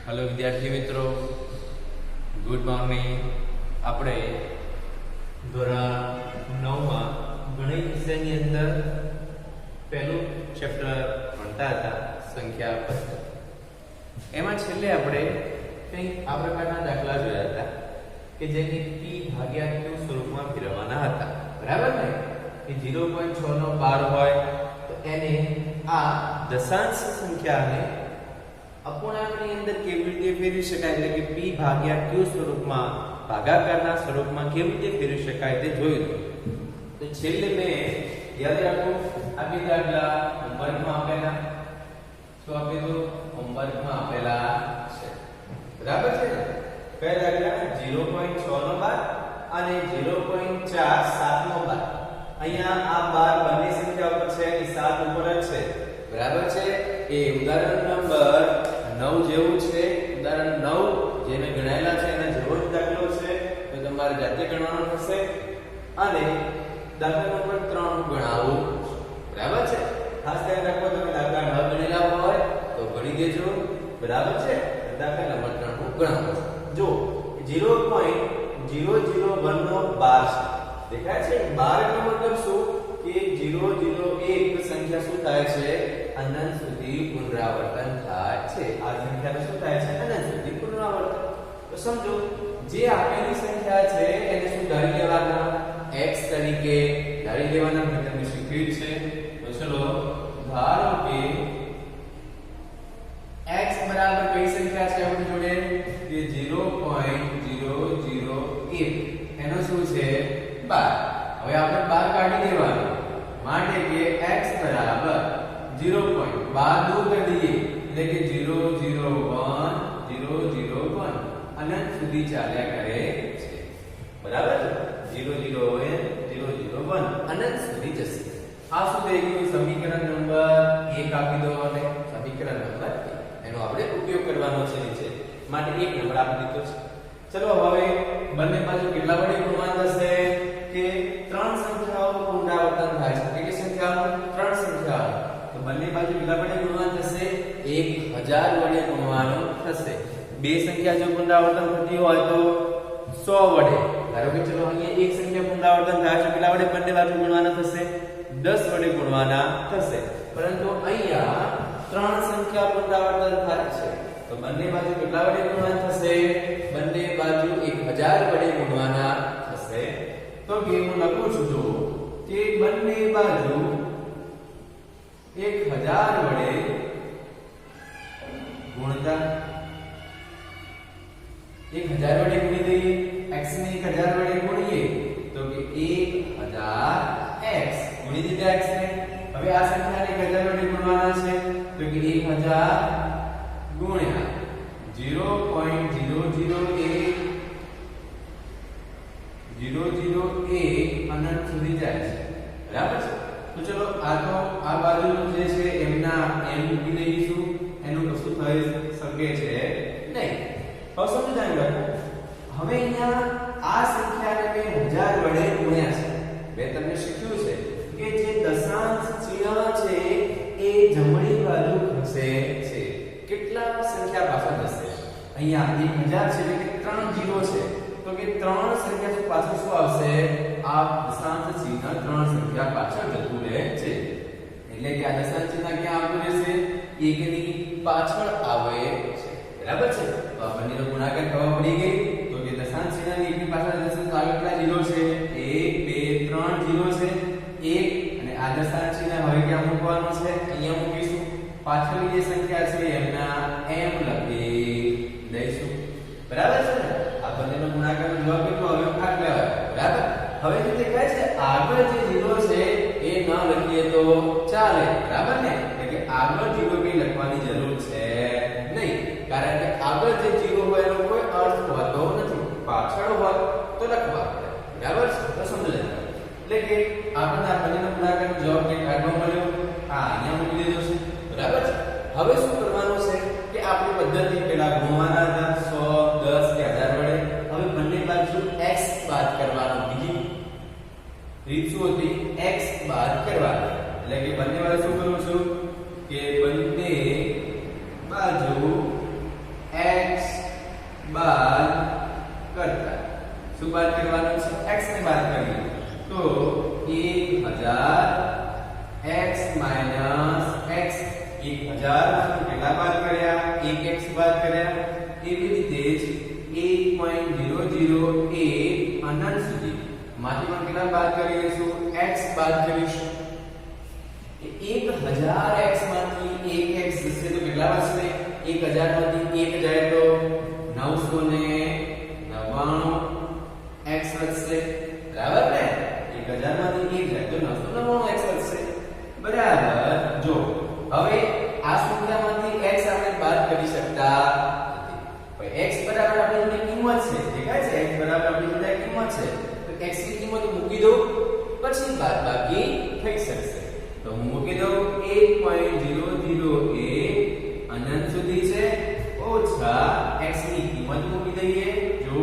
Hello विद्यार्थी मित्रों, good morning. આપણે ધોરણ 9 માં ગણિત વિષયની અંદર પહેલું ચેપ્ટર ભણતા હતા, સંખ્યા પદ્ધતિ। એમાં છેલ્લે આપણે કંઈક આ પ્રકારના દાખલા જોયા હતા કે જેને p ભાગ્યા q સ્વરૂપમાં ફેરવવાના હતા, બરાબર ને? કે 0.6 નો 12 હોય તો એને આ દશાંશ સંખ્યાને અપૂર્ણાંકની અંદર કેવી રીતે ફેરવી શકાય, એટલે કે p ભાગ્યા q સ્વરૂપમાં ભાગાકારના સ્વરૂપમાં કેવી રીતે ફેરવી શકાય તે જોયું। તો છેલ્લે મેં યાદ રાખો આપી દાખલા હોમવર્કમાં આપેલા, શું આપેલું? હોમવર્કમાં આપેલા છે, બરાબર છે ને? કયા દાખલા? 0.6 નો 12 અને 0.4 7 નો 12। અહીંયા આ 12 બંને સંખ્યા ઉપર છે અને 7 ઉપર જ છે, બરાબર છે? એ ઉદાહરણ નંબર 9 જેવું છે। ઉદાહરણ 9 જે મેં ગણાયેલા છે એના જેવો જ દાખલો છે, તો તમારે જાતે ગણવાનો થશે અને દાખલા નંબર 3 ગણાવું, બરાબર છે? ખાસ ધ્યાન રાખો, તમે દાખલા ન ગણેલા હોય તો ગણી દેજો, બરાબર છે? દાખલા નંબર 3 ગણાવો। જો 0.001 નો 12 દેખાય છે? 12 નો મતલબ શું કે 001 સંખ્યા શું થાય છે? અનંત સુધી પુનરાવર્તન થાય છે। આ સંખ્યાનું શું થાય છે? અનંત સુધી પુનરાવર્તન। તો સમજો જે આપેલી સંખ્યા છે એને શું ધારી લેવાના? x તરીકે ધારી લેવાના, મેં તમને શીખવ્યું છે। તો ચલો ધારો કે x બરાબર કઈ સંખ્યા છે આપણી જોડે? કે 0.001 એનો શું છે? 12। હવે આપણે 12 કાઢી દેવાનું માટે કે x બરાબર 0.12 દૂર કરી દઈએ એટલે કે 001 001 અનંત સુધી ચાલ્યા કરે છે, બરાબર? 001 001 અનંત સુધી જશે। આ શું થઈ ગયું? સમીકરણ નંબર 1 આપી દો અને સમીકરણ નંબર 1 એનો આપણે ઉપયોગ કરવાનો છે નીચે, માટે 1 નંબર આપી દીધો છે। ચલો હવે બંને બાજુ કેટલા વડે ગુણવાન થશે? કે 3 સંખ્યાઓ પુનરાવર્તન થાય છે। કેટલી સંખ્યાઓ? 3 સંખ્યાઓ। તો બંને બાજુ કેટલા વડે ગુણવાન થશે? 1000 વડે ગુણવાનું થશે। બે સંખ્યા જો પુનરાવર્તન થતી હોય તો 100 વડે, ધારો કે ચલો અહીંયા એક સંખ્યા પુનરાવર્તન થાય છે, કેટલા વડે બંને બાજુ ગુણવાના થશે? 10 વડે ગુણવાના થશે। પરંતુ અહીંયા 3 સંખ્યા પુનરાવર્તન થાય છે તો બંને બાજુ કેટલા વડે ગુણવાન થશે? બંને બાજુ 1000 વડે ગુણવાના થશે। તો કે હું લખું છું જો કે બંને બાજુ 1000 વડે ગુણતા 1000 વડે ગુણી દઈએ, x ને 1000 વડે ગુણીએ તો કે 1000x ગુણી દીધા x ને। હવે આ સંખ્યાને 1000 વડે ગુણવાના છે તો કે 1000 ગુણ્યા 0.001 અનંત સુધી જાય છે, બરાબર છે? તો ચલો આ તો આ બાજુનું જે છે એમના એમ મૂકી દઈશું, એનું કશું થઈ શકે છે નહીં। હવે સમજાયું રાખો, હવે અહીંયા આ સંખ્યાને મેં 1000 વડે ગુણ્યા છે। મેં તમને શીખ્યું છે કે જે દશાંશ ચિહ્ન છે એ જમણી બાજુ ખસે છે। કેટલા સંખ્યા પાછળ જશે? અહીંયા 1000 છે એટલે કે 3 0 છે, તો કે 3 સંખ્યા પાછળ શું આવશે? આ દશાંશ ચિહ્ન 3 સંખ્યા પાછળ જતું રહે છે, એટલે કે આ દશાંશ ચિહ્ન ક્યાં આવતું રહેશે? 1 ની પાછળ આવે છે, બરાબર છે? તો આ બંનેનો ગુણાકાર ખબર પડી ગઈ। તો કે દશાંશ ચિહ્ન 1 ની પાછળ જશે તો આગળ કેટલા 0 છે? 1 2 3 0 છે 1, અને આ દશાંશ ચિહ્ન હવે ક્યાં મૂકવાનું છે? અહીંયા મૂકીશું। પાછળની જે સંખ્યા છે એમના m લખી દઈશું, બરાબર છે ને? આ બંનેનો ગુણાકાર જવાબ કેટલો આવ્યો? 8 લેવાય, બરાબર? હવે જે દેખાય છે આગળ જે 0 છે એ ન લખીએ તો ચાલે, બરાબર ને? એટલે કે આગળ 0 કઈ લખવાની જરૂર છે નહીં, કારણ કે આગળ જે 0 હોય એનો કોઈ અર્થ હોતો નથી, પાછળ હોય તો લખવા પડે, બરાબર છે? તો સમજો એટલે કે આપણને આ બંનેનો ગુણાકારનો જવાબ કે કાઢવો મળ્યો, આ અહીંયા મૂકી દીધો છે, બરાબર છે? હવે શું કરવાનું છે કે આપણી પદ્ધતિ પેલા ગુણવાના હતા 100 10 કે 1000 વડે, હવે બંને બાજુ x બાદ કરવાનો। બીજી રીત શું હતી? x બાદ કરવાની, એટલે કે બંને બાજુ શું કરું છું કે બંને બાજુ x બાદ કરીએ તો 1000 x માઈનસ x 1000 માંથી કેટલા બાદ કર્યા 1x બાદ કર્યા એવી રીતે જ 1.008 અનંત સુધી માંથી પણ કેટલા બાદ કરીશું x બાદ કરીશું 1000x માંથી 1x જશે તો કેટલા વધશે 1000 માંથી 1 જાય તો 999 x વધશે બરાબર ને 1000 માંથી 1 જાય તો 999 x વધશે બરાબર જો હવે આ સંખ્યામાંથી x આપણે બાદ કરી શકતા નથી x બરાબર આપણી જોડે કિંમત છે દેખાય છે x બરાબર આપણી જોડે કિંમત છે તો x ની કિંમત મૂકી દો પછી બાદબાકી થઈ શકશે તો હું મૂકી દઉં 1.008 અનંત સુધી છે ઓછા x ની કિંમત મૂકી દઈએ જો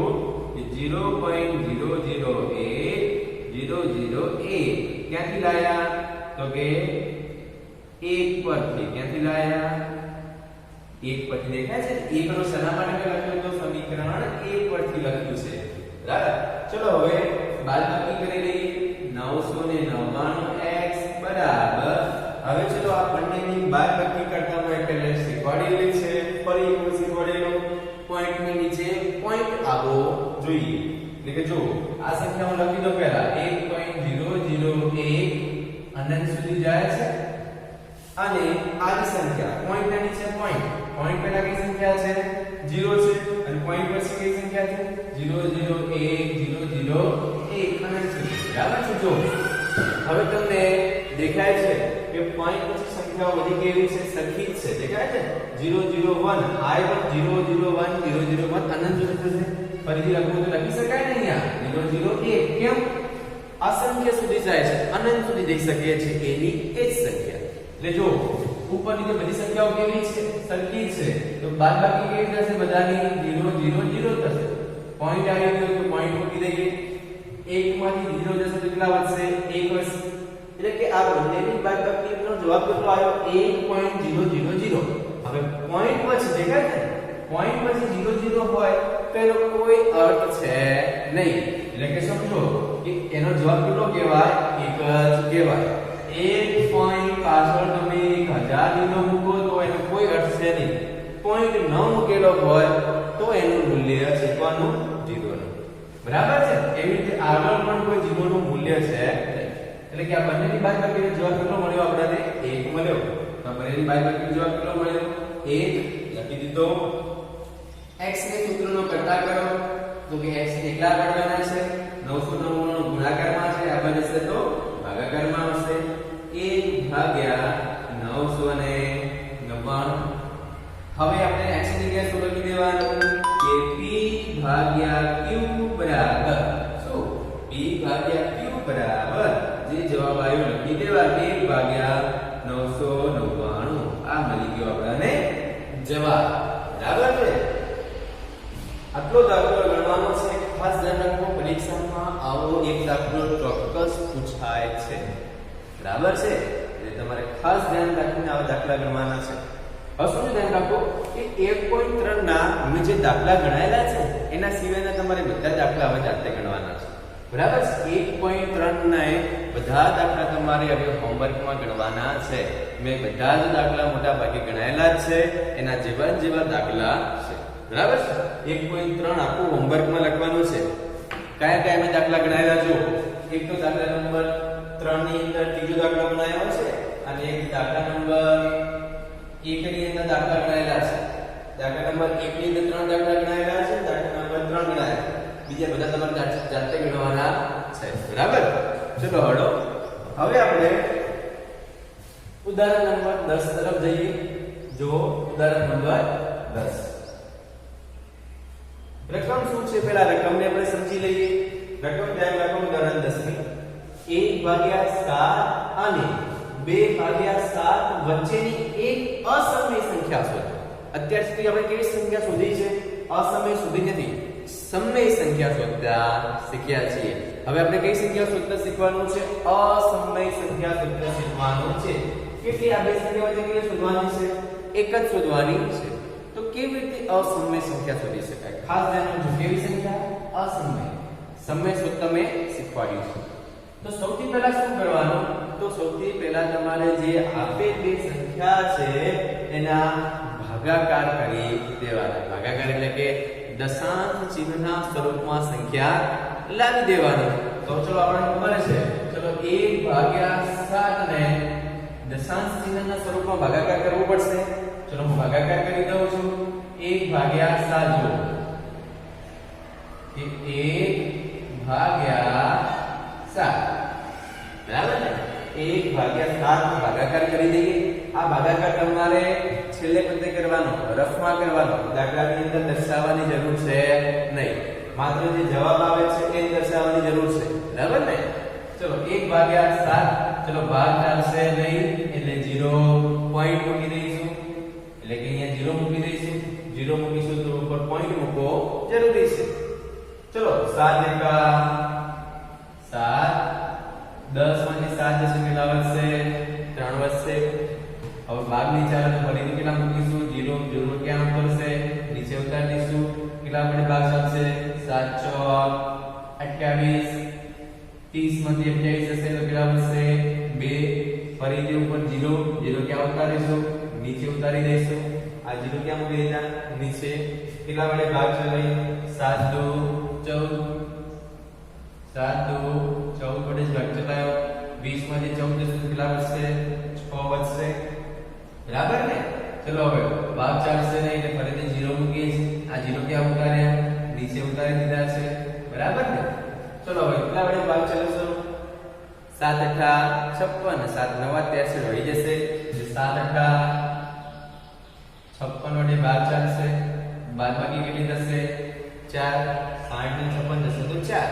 0.008008 ક્યાંથી લાયા તો કે 1 પરથી ક્યાંથી લાયા 1 પરથી દેખાય છે 1 નો શેના માટે લખ્યું તો સમીકરણ 1 પરથી લખ્યું છે બરાબર ચલો હવે બાદબાકી કરી લઈએ 999x બરાબર હવે ચલો આ બંનેની બાદબાકી કરતા મેં પહેલા શીખવાડેલી છે ફરી એકવાર શીખવાડેલો પોઈન્ટ ની નીચે પોઈન્ટ આવો જોઈએ એટલે કે જો આ સંખ્યા હું લખી દઉં પહેલા 1.008 અનંત સુધી જાય છે અને આ સંખ્યા પોઈન્ટ ની નીચે પોઈન્ટ પહેલા કઈ સંખ્યા છે 0 છે અને પોઈન્ટ પછી કઈ સંખ્યા છે 0.008 અનંત સુધી બરાબર છે જો હવે તમને દેખાય છે કે પોઈન્ટ પછી સંખ્યાઓ બધી કેવી છે સરખી જ છે દેખાય છે 001 આ પણ 001 અનંત સુધી થશે ફરીથી લખવું તો લખી શકાય ને અહીંયા 001 કેમ અસંખ્ય સુધી જાય છે અનંત સુધી જઈ શકે છે એની એ જ સંખ્યા એટલે જો ઉપરની જે બધી સંખ્યાઓ કેવી છે સરખી છે તો બાદબાકી કેવી થશે બધાની 0 થશે પોઈન્ટ આવી ગયો તો પોઈન્ટ મૂકી દઈએ 1 માંથી 0 જશે તો કેટલા વધશે 1 વધશે એટલે કે આ બંનેની બાદબાકીનો જવાબ કેટલો આવ્યો 1.000 હવે પોઈન્ટ પછી દેખાય છે પોઈન્ટ પછી 0 હોય તો એનો કોઈ અર્થ છે નહીં એટલે કે સમજો કે એનો જવાબ કેટલો કહેવાય એક જ કહેવાય એક પોઈન્ટ પાછળ તમે 1000 લીધો મૂકો તો એનો કોઈ અર્થ છે નહીં પોઈન્ટ ન મૂકેલો હોય તો એનું મૂલ્ય શીખવાનું 0 નું બરાબર છે એવી રીતે આગળ પણ કોઈ 0 નું મૂલ્ય છે એટલે કે આ બંનેની બાદબાકીનો જવાબ કેટલો મળ્યો આપણને 1 મળ્યો તો બંનેની બાદબાકીનો જવાબ કેટલો મળ્યો 1 લખી દીધો x ને સૂત્રનો કરતા કરો તો કે x કેટલા કરવાના છે 999 નો ગુણાકારમાં છે આ બને છે તો ભાગાકારમાં આવશે 1 ભાગ્યા 999 હવે આપણે x ની જગ્યાએ શું લખી દેવાનું કે p ભાગ્યા q બરાબર શું p ભાગ્યા q બરાબર જે જવાબ આવ્યો લખી દેવા 1 ભાગ્યા 999 આ મળી ગયો આપણને જવાબ બરાબર છે આટલો દાખલો ગણવાનો છે ખાસ ધ્યાન રાખો પરીક્ષામાં આવો એક દાખલો ચોક્કસ પૂછાય છે બરાબર છે એટલે તમારે ખાસ ધ્યાન રાખીને આવા દાખલા ગણવાના છે હવે શું ધ્યાન રાખો કે 1.3 ના મેં જે દાખલા ગણાયેલા છે એના સિવાયના તમારે બધા દાખલા હવે જાતે ગણવાના છે બરાબર 1.3 ના બધા દાખલા તમારે હવે હોમવર્કમાં ગણવાના છે મેં બધા જ દાખલા મોટા ભાગે ગણાયેલા જ છે એના જેવા દાખલા છે બરાબર છે 1.3 આખું હોમવર્કમાં લખવાનું છે કયા મેં દાખલા ગણાયેલા જો એક તો દાખલા નંબર 3 ની અંદર ત્રીજો દાખલો બનાવ્યો છે અને એક દાખલા નંબર 1 ની અંદર દાખલા ગણાયેલા છે દાખલા નંબર 1 ની અંદર 3 દાખલા ગણાયેલા છે દાખલા નંબર 3 ગણાયા બીજા બધા તમારે જાતે ગણવાના છે બરાબર ચલો હળો હવે આપણે ઉદાહરણ નંબર 10 તરફ જઈએ જો ઉદાહરણ નંબર 10 રકમ શું છે પહેલા રકમને આપણે સમજી લઈએ રકમ ધ્યાન રાખો ઉદાહરણ 10 ની 1/7 અને 2/7 વચ્ચેની એક અસમય સંખ્યા શોધો અત્યાર સુધી આપણે કેવી સંખ્યા શોધી છે અસમય શોધી નથી સમય સંખ્યા શોધતા શીખ્યા છીએ હવે આપણે કઈ સંખ્યા શોધતા શીખવાનું છે અસમય સંખ્યા શોધતા શીખવાનું છે કેટલી આ બે સંખ્યા વચ્ચે કેટલી શોધવાની છે એક જ શોધવાની છે તો કેવી રીતે અસમય સંખ્યા શોધી શકાય ખાસ ધ્યાન રાખજો કેવી સંખ્યા અસમય સમય સૂત્ર મેં શીખવાડ્યું છે. તો સૌથી પહેલા શું કરવાનું? તો સૌથી પહેલા તમારે જે આપેલી સંખ્યા છે એના ભાગાકાર કરી દેવાના. ભાગાકાર એટલે કે દશાંશ ચિહ્નના સ્વરૂપમાં સંખ્યા લાવી દેવાની. તો ચલો આપણને ખબર છે, ચલો 1/7 ને દશાંશ ચિહ્નના સ્વરૂપમાં ભાગાકાર કરવો પડશે. ચલો હું ભાગાકાર કરી દઉં છું. 1/7 જો કે 1/7 બરાબર ને? 1/7 નો ભાગાકાર કરી દઈએ. આ ભાગાકાર તમારે છેલ્લે પદે કરવાનો, રફમાં કરવાનો. દાખલાની અંદર દર્શાવવાની જરૂર છે નહીં. માત્ર જે જવાબ આવે છે એ દર્શાવવાની જરૂર છે. બરાબર ને? ચલો 1/7, ચલો ભાગ ચાલશે નહીં એટલે 0 પોઈન્ટ મૂકી દઈશું. એટલે કે અહીંયા 0 મૂકી દઈશું. 0 મૂકીશું તો ઉપર પોઈન્ટ મૂકવો જરૂરી છે. ચલો 7 એકા 7, 10 માંથી 7 જશે કેટલા વધશે? 3 વધશે. હવે ભાગ નીચે આવે તો ફરીથી કેટલા મૂકીશું? 0 0 ક્યાં પડશે? નીચે ઉતારી દઈશું. કેટલા આપણે ભાગ ચાલશે? 7 ચોક 28, 30 માંથી 28 જશે તો કેટલા વધશે? 2. ફરીથી ઉપર 0 0 ક્યાં ઉતારીશું? નીચે ઉતારી દઈશું. આ 0 ક્યાં મૂકી દીધા? નીચે. કેટલા વડે ભાગ ચલાવી? 7 2 14, 7 2 14 વડે ભાગ ચલાવ્યો. 20 માંથી 14 જશે તો કેટલા વધશે? 6 વધશે. બરાબર ને? ચલો હવે ભાગ ચાલશે નહીં એટલે ફરીથી 0 મૂકીએ છીએ. આ 0 ક્યાં ઉતાર્યા? નીચે ઉતારી દીધા છે. બરાબર ને? ચલો હવે કેટલા વડે ભાગ ચાલશે? 7 8 56, 7 9 83 રહી જશે. 7 8 56 વડે ભાગ ચાલશે. બાદબાકી કેટલી થશે? 4. 60 ને 56 જશે તો 4.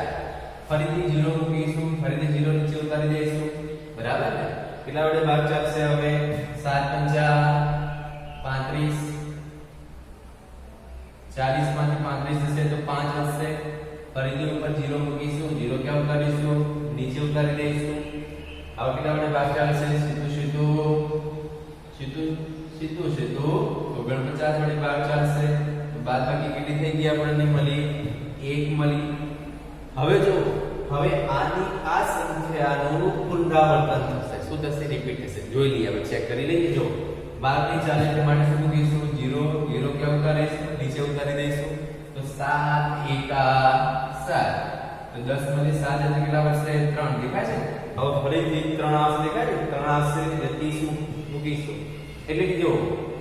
ફરીથી 0 મૂકીશું. ફરીથી 0 નીચે ઉતારી દઈશું. બરાબર ને? કેટલા વડે ભાગ ચાલશે હવે? 7 35, 40 માંથી 35 જશે તો 5 વધશે. ફરીથી ઉપર 0 મૂકીશું. 0 ક્યાં ઉતારીશું? નીચે ઉતારી દઈશું. હવે કેટલા વડે ભાગ ચાલશે? સીધું 49 વડે ભાગ ચાલશે. તો બાદબાકી કેટલી થઈ ગઈ? આપણને મળી 1 મળી. હવે જો હવે આની આ સંખ્યાનું પુનરાવર્તન થશે. શું થશે? રિપીટ થશે. જોઈ લઈએ, હવે ચેક કરી લઈએ. જો બાર નહીં ચાલે એટલે માટે શું મૂકીશું? 0 0 ક્યાં ઉતારીશું? નીચે ઉતારી દઈશું. તો 7 એકા 7, તો 10 માંથી 7 એટલે કેટલા વધશે? 3 દેખાય છે. હવે ફરીથી 3 આવશે. દેખાય છે? 3 આવશે એટલે 30 મૂકીશું. એટલે કે જો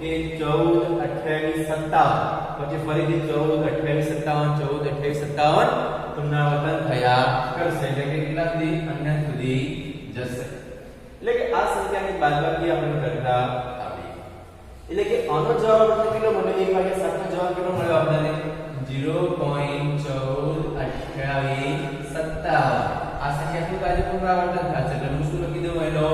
કે 14 28 57, પછી ફરીથી 14 28 57, 14 28 57 પુનરાવર્તન થયા કરશે. એટલે કે કેટલા સુધી? અનંત સુધી જશે. એટલે કે આ સંખ્યાની બાદબાકી આપણે કરતા આવી. એટલે કે આનો જવાબ કેટલો મળ્યો? 1/7 નો જવાબ કેટલો મળ્યો આપણને? 0.142857. આ સંખ્યા શું થાય છે? પુનરાવર્તન થાય છે. એટલે હું શું લખી દઉં? એનો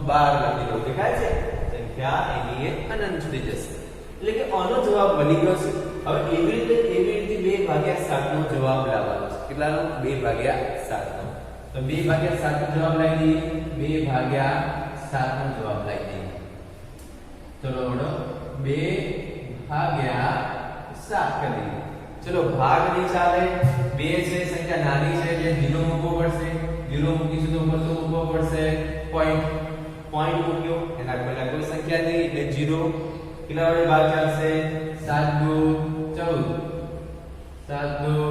12 લખી દઉં. દેખાય છે? સંખ્યા એની અનંત સુધી જશે. એટલે કે આનો જવાબ બની ગયો છે. હવે એવી રીતે 2/7 નો જવાબ લાવવાનો છે. કેટલાનો? 2/7 નો. તો 2/7 નો જવાબ લાવી દઈએ. 2/7 નો જવાબ લાવી દઈએ. ચલો વડો 2/7 કરી. ચલો ભાગ નહીં ચાલે. 2 છે સંખ્યા નાની છે એટલે 0 મૂકવો પડશે. 0 મૂકીશું તો ઉપર શું મૂકવો પડશે? પોઈન્ટ મૂક્યો. એના પહેલા કોઈ સંખ્યા નહીં એટલે 0. કેટલા વડે ભાગ ચાલશે? 7 2 14, 7 2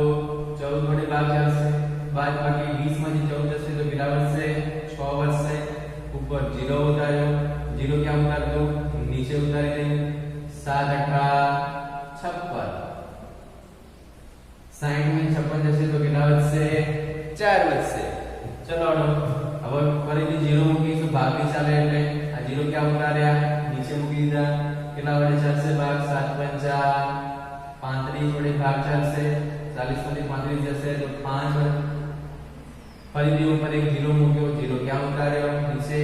14 વડે ભાગ ચાલશે. બાદબાકી 20 માંથી 14 જશે તો કેટલા વધશે? 6 વધશે. ઉપર 0 ઉતાર્યો. 0 ક્યાં ઉતારતો? નીચે ઉતારી દઈએ. 7 8 56, 60 માંથી 56 જશે તો કેટલા વધશે? 4 વધશે. ચલો હવે ફરીથી 0 મૂકીશું. ભાગ નહીં ચાલે એટલે આ 0 ક્યાં ઉતાર્યા? નીચે મૂકી દીધા. કેટલા વડે ચાલશે ભાગ? 7 5 35 વડે ભાગ ચાલશે. 40 માંથી 35 જશે તો 5. ફરીથી ઉપર એક 0 મૂક્યો. 0 ક્યાં ઉતાર્યો? નીચે.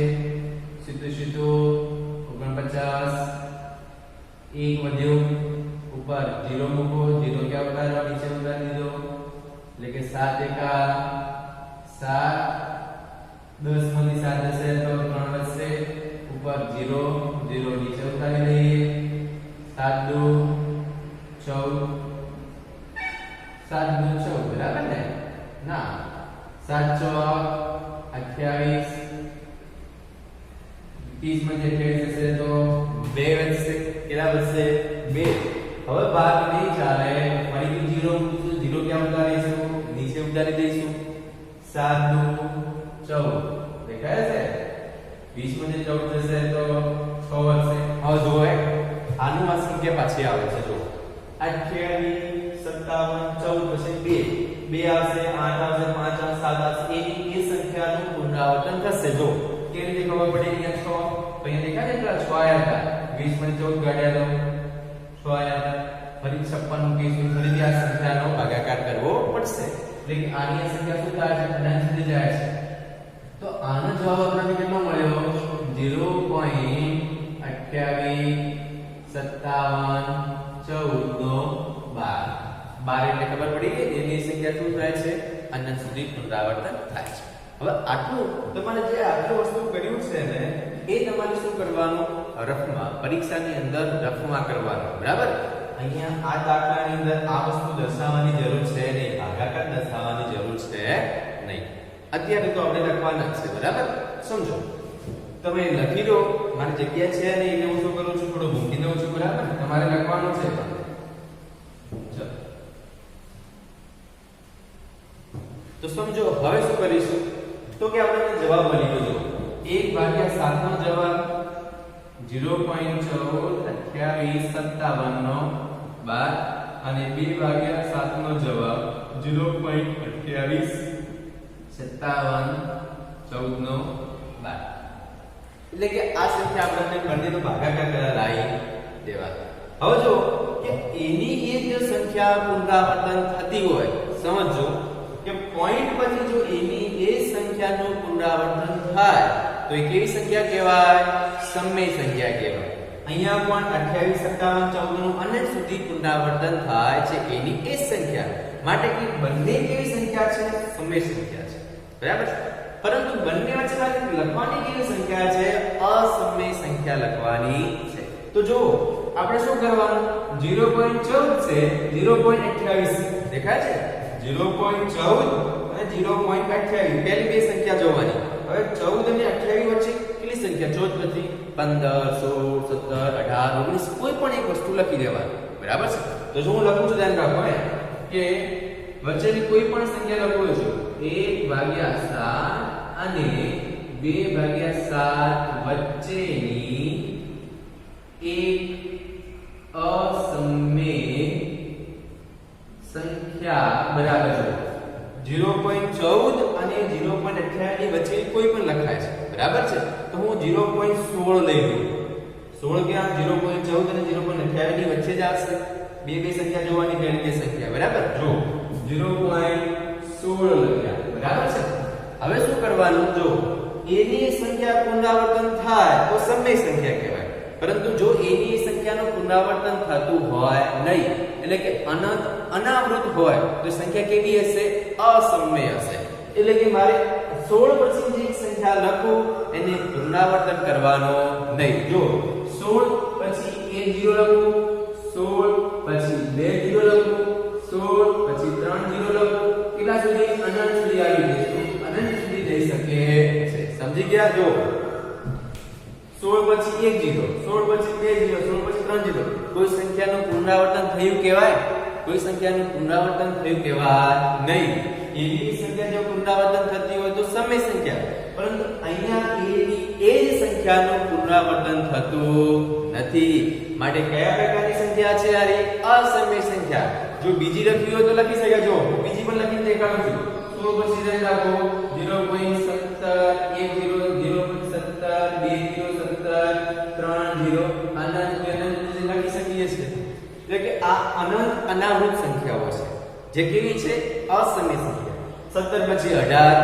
સીધું 49, 1 વધ્યો. ઉપર 0 મૂકો. 0 ક્યાં ઉતાર્યો? નીચે ઉતારી દીધો. એટલે કે 7 એકા 7, 10 માંથી 7 જશે તો 3 વધશે. ઉપર 0 0 નીચે ઉતારી દઈએ. 7 2 14, 7 2 14. બરાબર ને? ના 7 ચોક 28 30 માંથી 28 જશે તો 2 વધશે. કેટલા વધશે? 2. હવે ભાગ નહીં ચાલે, ફરીથી 0 0 ક્યાં ઉતારીશું? નીચે ઉતારી દઈશું. 7 નું 14 દેખાય છે? 20 માંથી 14 જશે તો 6 વધશે. હવે જુઓ આનું આ સંખ્યા પાછી આવે છે. જો 28 57 14 પછી 2 આવશે, 8 આવશે, 5 આવશે, 7 આવશે. એની એ સંખ્યાનું પુનરાવર્તન થશે. જો કેવી રીતે ખબર પડે? અહીંયા 6 તો અહીંયા દેખાય છે 6 આયા હતા, 20 માંથી 14 કાઢ્યા તો 6 આયા હતા. ફરી 56 મૂકીશું, ફરીથી આ સંખ્યાનો ભાગાકાર કરવો પડશે. એટલે કે આની આ સંખ્યા શું થાય છે? અનંત સુધી જાય છે. તો આનો જવાબ આપણને કેટલો મળ્યો? 0.28 57 14 નો 12. 12 એટલે ખબર પડી ગઈ એની સંખ્યા શું થાય છે? અનંત સુધી પુનરાવર્તન થાય છે. હવે આટલું તમારે જે આટલું વસ્તુ કર્યું છે ને એ તમારે શું કરવાનું? રફમાં, પરીક્ષાની અંદર રફમાં કરવાનું. બરાબર? અહીંયા આ દાખલાની અંદર આ વસ્તુ દર્શાવવાની જરૂર છે નહીં, ભાગાકાર દર્શાવવાની જરૂર છે નહીં. અત્યારે તો આપણે લખવાના છે. બરાબર? સમજો. તમે લખી દો, મારી જગ્યા છે નહીં એટલે હું શું કરું છું? થોડું મૂકી દઉં છું. બરાબર? તમારે લખવાનું છે. ચલો તો સમજો હવે શું કરીશું? તો કે આપણને જવાબ મળી ગયો. 1/7 નો જવાબ 0.142857 નો 12 અને 2/7 નો જવાબ 0.285714 નો 12. એટલે કે આ સંખ્યા આપણને બંનેનો ભાગાકાર કરવા લાવી દેવા. હવે જો કે એની એક સંખ્યા પુનરાવર્તન થતી હોય, સમજો કે પોઈન્ટ પછી જો એની એ સંખ્યાનું પુનરાવર્તન થાય તો એ કેવી સંખ્યા કહેવાય? સમય સંખ્યા કહેવાય. અહીંયા પણ 28 57 14 નું અનંત સુધી પુનરાવર્તન થાય છે એની એ સંખ્યા માટે કે બંને કેવી સંખ્યા છે? સમય સંખ્યા છે. બરાબર છે? પરંતુ બંને વચ્ચે લખવાની કેવી સંખ્યા છે? અસમય સંખ્યા લખવાની છે. તો જો આપણે શું કરવાનું? 0.14 છે, 0.28 દેખાય છે? 0.14 અને 0.28 પહેલી બે સંખ્યા જોવાની. હવે 14 અને 28 વચ્ચે કેટલી સંખ્યા? 14 પછી 15 16 17 18 19 કોઈ પણ એક વસ્તુ લખી દેવાની. બરાબર છે? તો જો હું લખું છું ધ્યાન રાખો કે વચ્ચેની કોઈ પણ સંખ્યા લખું છું 1/7 અને 2/7 વચ્ચેની એક અસમય સંખ્યા બરાબર છે 0.14 અને 0.28 ની વચ્ચે કોઈ પણ લખાય છે. બરાબર છે? તો હું 0.16 લઈ લઉં. 16 કે આ 0.14 અને 0.28 ની વચ્ચે જ આવશે. બે સંખ્યા જોવાની, પહેલી બે સંખ્યા. બરાબર? જો 0.16 લખ્યા. બરાબર છે? હવે શું કરવાનું? જો એની સંખ્યા પુનરાવર્તન થાય તો સમય સંખ્યા કહેવાય. પરંતુ જો એની સંખ્યાનું પુનરાવર્તન થતું હોય નહીં, એટલે કે અનંત અનાવૃત હોય તો સંખ્યા કેવી હશે? અસમય હશે. એટલે કે મારે 16 પછી જે સંખ્યા લખું એને પુનરાવર્તન કરવાનો નહીં. જો 16 પછી 1 0 લખું, 16 પછી 2 0 લખું, 16 પછી 3 0 લખું, કેટલા સુધી? અનંત સુધી આવી જઈશું. અનંત સુધી જઈ શકે છે. સમજી ગયા? જો 16 પછી 1 0, 16 પછી 2 0, 16 પછી 3 0. કોઈ સંખ્યાનું પુનરાવર્તન થયું કહેવાય? કોઈ સંખ્યાનું પુનરાવર્તન થયું કહેવાય નહીં. એની સંખ્યા જો પુનરાવર્તન થતી હોય તો સમય સંખ્યા. પરંતુ અહીંયા એની એ જ સંખ્યાનું પુનરાવર્તન થતું નથી. માટે કયા પ્રકારની સંખ્યા છે? યાર અસમય સંખ્યા. જો બીજી લખી હોય તો લખી શકાય. જો હું બીજી પણ લખીને દેખાડું છું. 16 પછી ધ્યાન રાખો 0.17 1 0 0.17 2 0 17 3 0 અનંત લખી શકીએ છીએ. એટલે કે આ અનંત અનાવૃત સંખ્યાઓ છે જે કેવી છે? અસમય સંખ્યા. 17 પછી 18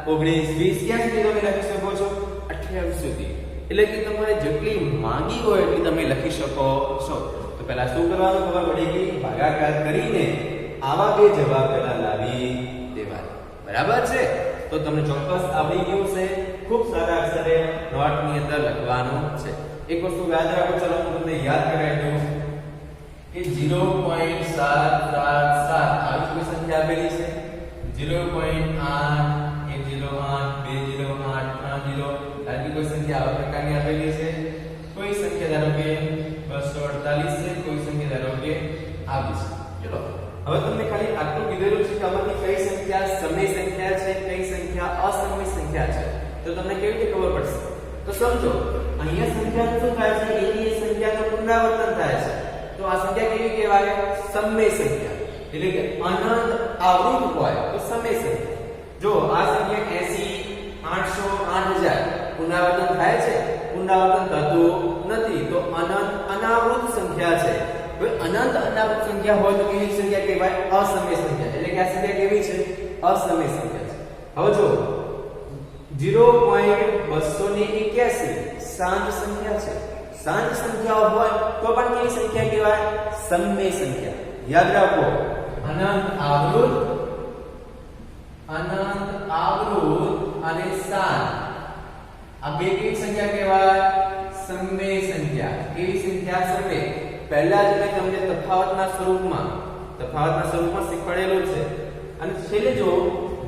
19 20 ક્યાં સુધી તમે લખી શકો છો? 28 સુધી. એટલે કે તમારે જેટલી માંગી હોય એટલી તમે લખી શકો છો. તો પહેલા શું કરવાનું? ખબર પડી ગઈ? ભાગાકાર કરીને આવા બે જવાબ પહેલા લાવી દેવાના. બરાબર છે? તો તમને ચોક્કસ આવડી ગયું છે. ખૂબ સારા અક્ષરે નોટની અંદર લખવાનું છે. એક વસ્તુ યાદ રાખો. ચલો હું તમને યાદ કરાવી દઉં કે 0.777 આવી કોઈ સંખ્યા આપેલી છે. 0.8 108 208 30 આટલી કોઈ સંખ્યા આવા પ્રકારની આપેલી છે કોઈ સંખ્યા ધારો કે 248 છે કોઈ સંખ્યા ધારો કે આવી છે ચલો હવે તમને ખાલી આટલું કીધેલું છે કે આમાંથી કઈ સંખ્યા સમય સંખ્યા છે કઈ સંખ્યા અસમય સંખ્યા છે તો તમને કેવી રીતે ખબર પડશે તો સમજો અહીંયા સંખ્યા શું થાય છે એની સંખ્યાનું પુનરાવર્તન થાય છે તો આ સંખ્યા કેવી કહેવાય સમય સંખ્યા એટલે કે અનંત આવૃત હોય તો સમય સંખ્યા જો આ સંખ્યા 80 800 8000 પુનરાવર્તન થાય છે પુનરાવર્તન થતું નથી તો અનંત અનાવૃત સંખ્યા છે હવે અનંત અનાવૃત સંખ્યા હોય તો કેવી સંખ્યા કહેવાય અસમય સંખ્યા એટલે કે આ સંખ્યા કેવી છે અસમય સંખ્યા છે હવે જો 0.281 શાંત સંખ્યા છે શાંત સંખ્યાઓ હોય તો પણ કેવી સંખ્યા કહેવાય સમય સંખ્યા યાદ રાખો અનંત આવૃત અને શાંત આ બે કેવી સંખ્યા કહેવાય સમય સંખ્યા કેવી સંખ્યા સમય પહેલા જ મેં તમને તફાવતના સ્વરૂપમાં શીખવાડેલું છે અને છેલ્લે જો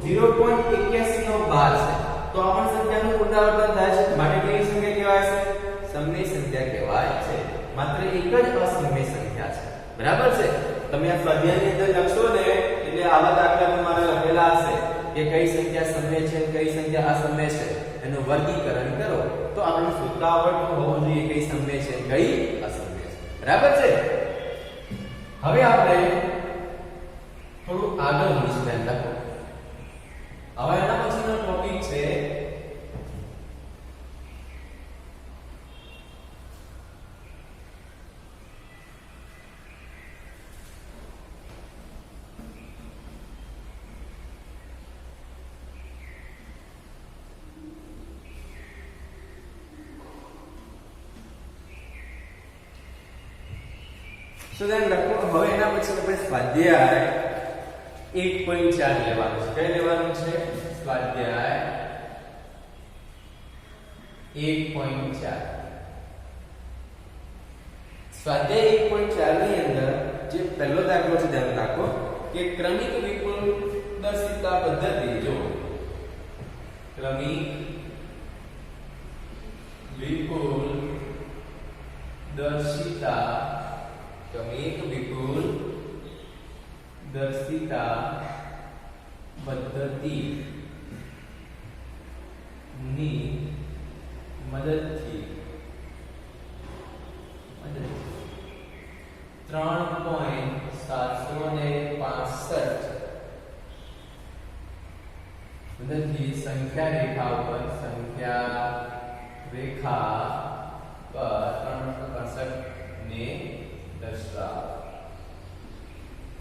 0.81 નો ભાગ છે તો આ પણ સંખ્યાનું પુનરાવર્તન થાય છે માટે કેવી સંખ્યા કહેવાય છે સમય સંખ્યા કહેવાય છે માત્ર એક જ અસમય સંખ્યા છે બરાબર છે તમે આ સ્વાધ્યાયની અંદર લખશો ને એટલે આવા દાખલા તમારે લખેલા હશે કે કઈ સંખ્યા સમય છે કઈ સંખ્યા અસમય છે એનું વર્ગીકરણ કરો તો આપણે સૂત્ર આવડતું હોવું જોઈએ કઈ સમય છે કઈ અસમય છે બરાબર છે હવે આપણે થોડું આગળ વધીશું લખો હવે એના પછીનો ટોપિક છે તો ધ્યાન રાખો હવે એના પછી આપણે સ્વાધ્યાય 1.4 લેવાનું છે કઈ લેવાનું છે સ્વાધ્યાય 1.4 સ્વાધ્યાય 1.4 ની અંદર જે પહેલો દાખલો છે ધ્યાન રાખો કે ક્રમિક વિપુલ દર્શિતા પદ્ધતિ જો ક્રમિક વિપુલ દર્શિતા પદ્ધતિ ની મદદથી 3.765 મદદથી સંખ્યા રેખા પર 365 ને દર્શાવો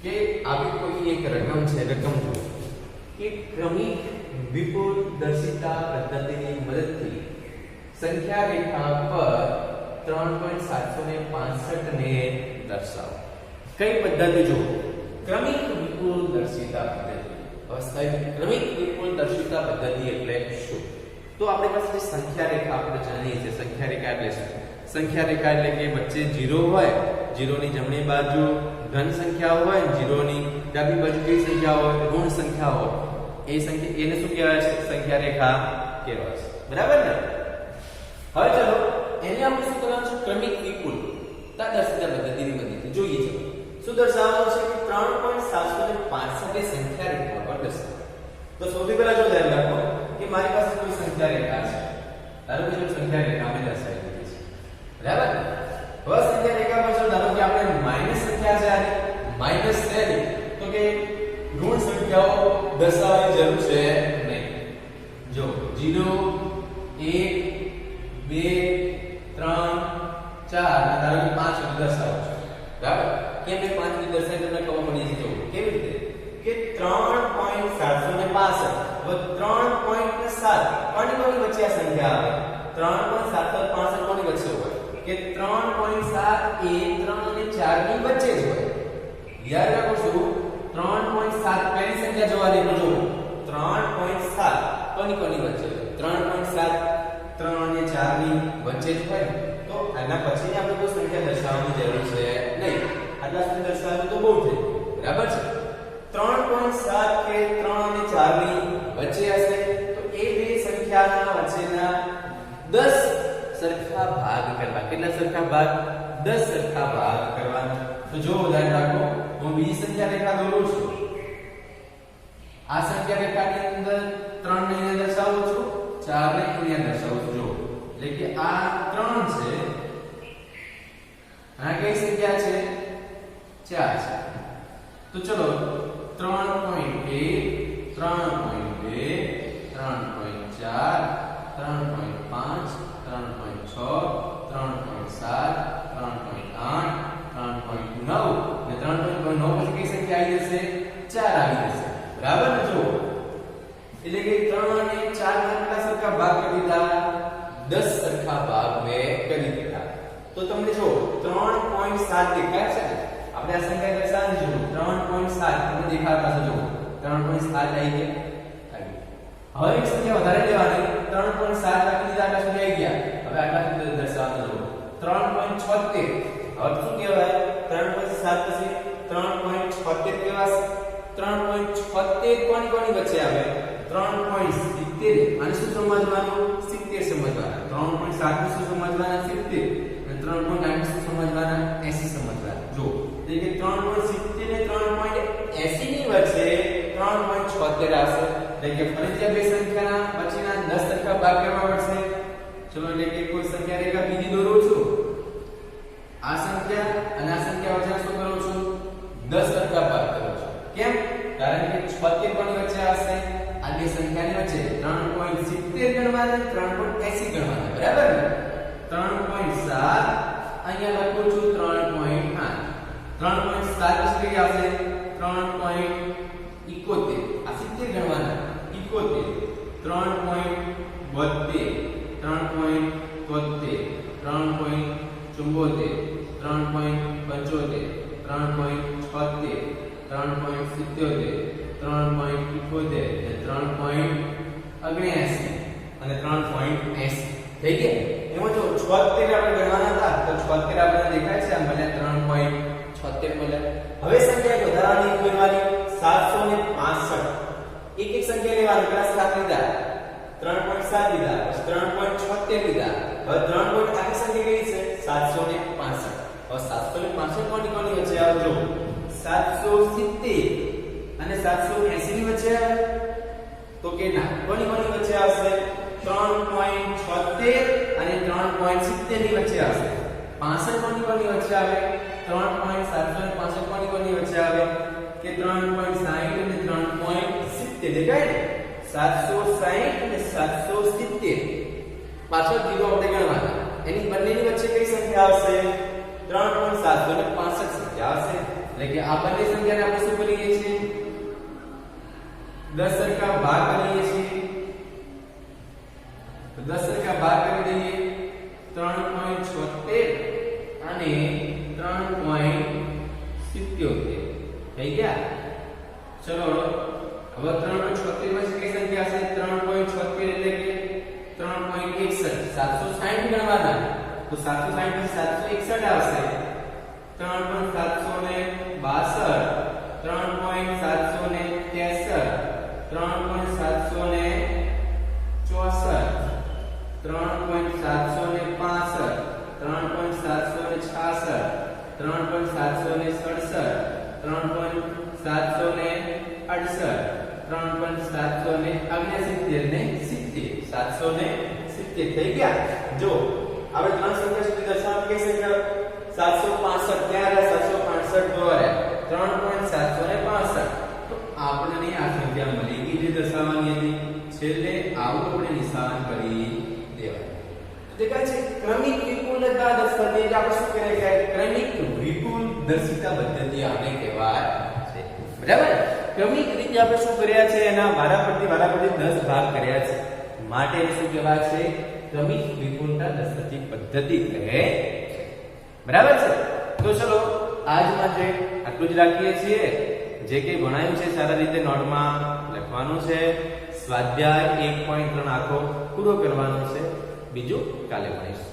કે આવી કોઈ એક રકમ છે રકમ જો કે ક્રમિક વિપુલ દર્શિતા પદ્ધતિની મદદથી સંખ્યા રેખા પર 3.765 ને દર્શાવો કઈ પદ્ધતિ જો ક્રમિક વિપુલ દર્શિતા પદ્ધતિ ક્રમિક વિપુલ દર્શિતા પદ્ધતિ એટલે શું તો આપણી પાસે જે સંખ્યા રેખા આપણે જાણીએ છીએ સંખ્યા રેખા એટલે શું સંખ્યા રેખા એટલે કે વચ્ચે 0 હોય 0 ની જમણી બાજુ ધન સંખ્યાઓ હોય 0 ની ડાબી બાજુ કેવી સંખ્યા હોય ઋણ સંખ્યા હોય એ સંખ્યા એને શું કહેવાય છે સંખ્યા રેખા કહેવાય છે બરાબર ને હવે ચલો એને આપણે શું કરવાનું છે ક્રમિક વિપુલ દર્શિતા પદ્ધતિની મદદથી જોઈએ છે શું દર્શાવવાનું છે કે 3.765 સંખ્યા રેખા પર દર્શાવો તો સૌથી પહેલા જો ધ્યાન રાખો કે મારી પાસે કોઈ સંખ્યા રેખા છે ધારો કે જો સંખ્યા રેખા અમે દર્શાવી દીધી છે બરાબર હવે સંખ્યા રેખા પર જો ધારો કે આપણે માઈનસ સંખ્યા છે આ માઈનસ છે તો કે ઋણ સંખ્યાઓ દર્શાવવાની જરૂર છે નહીં જો 0 1 2 3 4 ધારો કે 5 દર્શાવો છો બરાબર કેમ મેં 5 ની દર્શાવી તમને ખબર પડી જશે જો કેવી રીતે કે 3.765 હવે 3.7 કોની વચ્ચે આ સંખ્યા આવે 3.765 કોની વચ્ચે હોય કે 3.7 એ 3 અને 4 ની વચ્ચે જ હોય યાદ રાખો છો 3.7 પહેલી સંખ્યા જોવાની તો જો 3.7 કોની વચ્ચે 3.7 3 અને 4 ની વચ્ચે જ હોય તો આના પછી આપણે કોઈ સંખ્યા દર્શાવવાની જરૂર છે નહીં આટલા સુધી દર્શાવ્યું તો બહુ થઈ બરાબર છે 3.7 કે 3 અને 12 ની વચ્ચે હશે તો એ બે સંખ્યાના વચ્ચેના 10 સરખા ભાગ કરવા. કેટલા સરખા ભાગ? 10 સરખા ભાગ કરવાના. તો જો ઉદાહરણ રાખો, હું બીજી સંખ્યા રેખા દોરું છું. આ સંખ્યા રેખાની અંદર 3 ને અહીંયા દર્શાવું છું, 4 ને અહીંયા દર્શાવું છું. જો એટલે કે આ 3 છે, આ કઈ સંખ્યા છે? 4 છે. તો ચલો 3.1 3.2 3.4 3.5 3.6 3.7 3.8 3.9 અને 3.9 પછી કઈ સંખ્યા આવી જશે? 4 આવી જશે. બરાબર ને? જો એટલે કે 3 અને 4 ના કેટલા સરખા ભાગ કરી દીધા? 10 સરખા ભાગ મેં કરી દીધા. તો તમને જો 3.7 દેખાય છે ને? આપણે આ સંખ્યા દર્શાવી જો 3.7 તમને દેખાતા છે. જો 3.7 આવી ગયા. હવે એક સંખ્યા વધારે લેવાની. 3.7 લખી દીધા, આટલા સુધી આવી ગયા. હવે આટલા સુધી દર્શાવવાનું જો 3.76. હવે શું કહેવાય? 3.7 પછી 3.76 કહેવાશે. 3.76 કોની વચ્ચે આવે? 3.70. આને શું સમજવાનું? 70 સમજવાના. 3.7 ને શું સમજવાના? 70. અને 3.8 ને શું સમજવાના? 80 સમજવાના. જો એટલે કે 3.70 ને 3.80 ની વચ્ચે 3.76 આવશે. એટલે કે ફરીથી આ બે સંખ્યાના વચ્ચેના 10 સરખા ભાગ કરવા પડશે. ચલો એટલે કે કોઈ સંખ્યા રેખા બીજી દોરું છું. આ સંખ્યા અને આ સંખ્યા વચ્ચે શું કરું છું? 10 સરખા ભાગ કરું છું. કેમ? કારણ કે 76 કોની વચ્ચે આવશે? આ બે સંખ્યાની વચ્ચે 3.70 ગણવાના, 3.80 ગણવાના. બરાબર ને? 3.7 અહીંયા લખું છું 3.8. 3.7 પછી આવશે 3.71. આ 70 ગણવાના. 71 3.72 3.73 3.74 3.75 3.76 3.77 3.78 અને 3.80 થઈ ગયા. એમાં જો 76 આપણે ગણવાના હતા તો 76 આપણને દેખાય છે. આ મને 3.76 મળ્યા. હવે સંખ્યા વધારાની ઉમેરવાની 765. એક સંખ્યા લેવાની. પેલા 7 લીધા, 3.7 લીધા, પછી 3.76 લીધા. હવે 3. આખી સંખ્યા કઈ છે? 765. હવે 765 કોની વચ્ચે આવજો? 770 અને 780 ની વચ્ચે આવે તો કે ના. કોની વચ્ચે આવશે? 3.76 અને 3.70 ની વચ્ચે આવશે. 65 કોની વચ્ચે આવે? 3.765 કોની વચ્ચે આવે? કે 3.60 અને 3.70. દેખાય ને? 760 અને 770. પાછળ જીરો આપણે ગણવાના. એની બંનેની વચ્ચે કઈ સંખ્યા આવશે? 3.765 સંખ્યા આવશે. એટલે કે આ બંને સંખ્યાને આપણે શું કરીએ છીએ? 10 સરખા ભાગ કરીએ છીએ. તો 10 સરખા ભાગ કરી દઈએ. 3.76 અને 3.77 થઈ ગયા. ચલો હવે 3.76 માં કઈ સંખ્યા હશે? 3.76 એટલે કે 3.61. 760 ગણવાના તો 760 પછી 761 આવશે. 3.762 3.763 3.764 3.765 3.766 3.767 3.768 3.769 ને 70 770 થઈ ગયા. જો આપણે ત્રણ સંખ્યા સુધી દર્શાવવા કઈ સંખ્યા? 765 ક્યાં રહ્યા? 765 દ્વારા 3.765. તો આપણને આ સંખ્યા મળી ગઈ જે દર્શાવવાની હતી. છેલ્લે આવું આપણે નિશાન કરી દેવાનું. દેખાય છે ક્રમિક વિપુલતા દર્શાવતી એટલે આપણે શું કહેવાય? ક્રમિક વિપુલ દર્શિતા પદ્ધતિ આપણે કહેવાય છે. બરાબર? ક્રમિક રીતે આપણે શું કર્યા છે? એના વારાફરતી 10 ભાગ કર્યા છે. માટે શું કહેવાય છે? ક્રમિક વિપુલતા દર્શાવતી પદ્ધતિ કહે છે. બરાબર છે? તો ચલો આજ માટે આટલું જ રાખીએ છીએ. જે કે ભણાયું છે સારા રીતે નોટમાં લખવાનું છે. સ્વાધ્યાય 1.3 આખો પૂરો કરવાનો છે. બીજું કાલે ભણીશું.